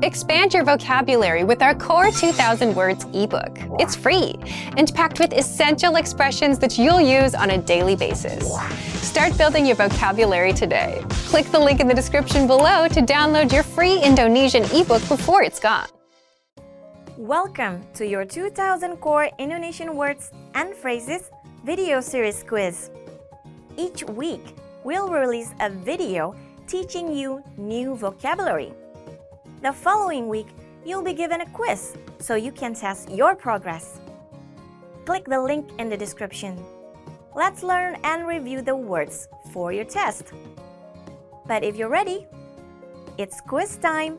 Expand your vocabulary with our Core 2000 Words ebook. It's free and packed with essential expressions that you'll use on a daily basis. Start building your vocabulary today. Click the link in the description below to download your free Indonesian ebook before it's gone. Welcome to your 2000 Core Indonesian Words and Phrases video series quiz. Each week, we'll release a video teaching you new vocabulary. The following week, you'll be given a quiz so you can test your progress. Click the link in the description. Let's learn and review the words for your test. But if you're ready, it's quiz time!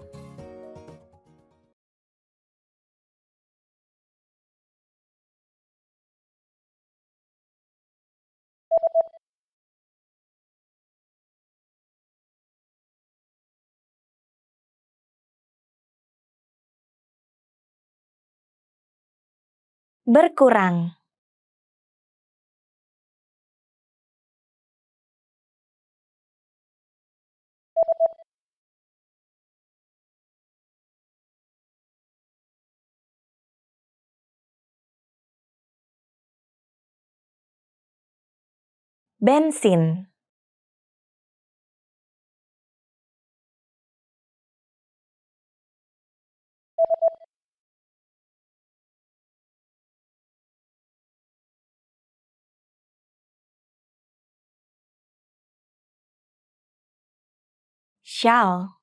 Berkurang. Bensin. Shawl.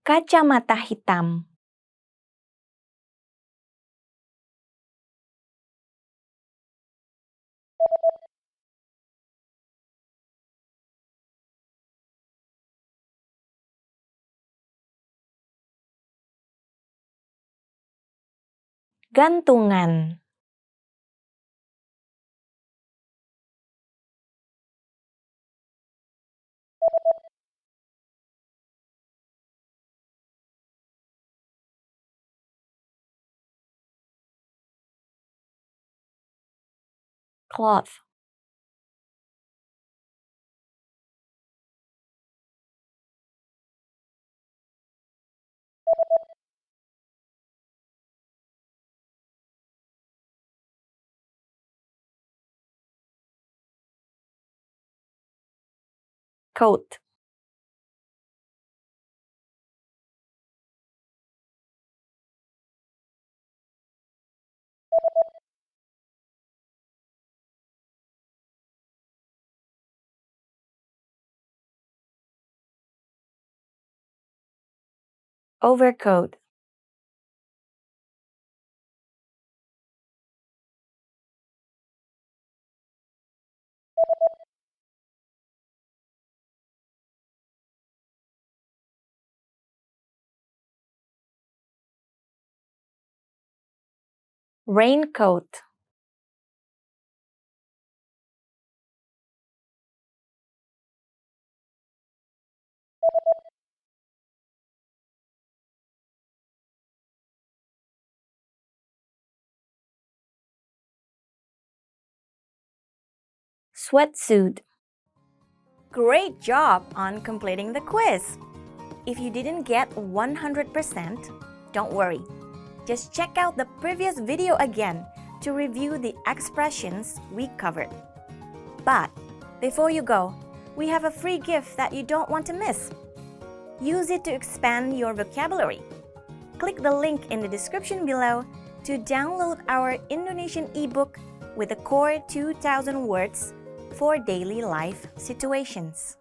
Kacamata hitam. Gantungan. Cloth. Coat. Overcoat. Raincoat. Sweatsuit. Great job on completing the quiz! If you didn't get 100%, don't worry. Just check out the previous video again to review the expressions we covered. But before you go, we have a free gift that you don't want to miss. Use it to expand your vocabulary. Click the link in the description below to download our Indonesian ebook with the Core 2000 Words for daily life situations.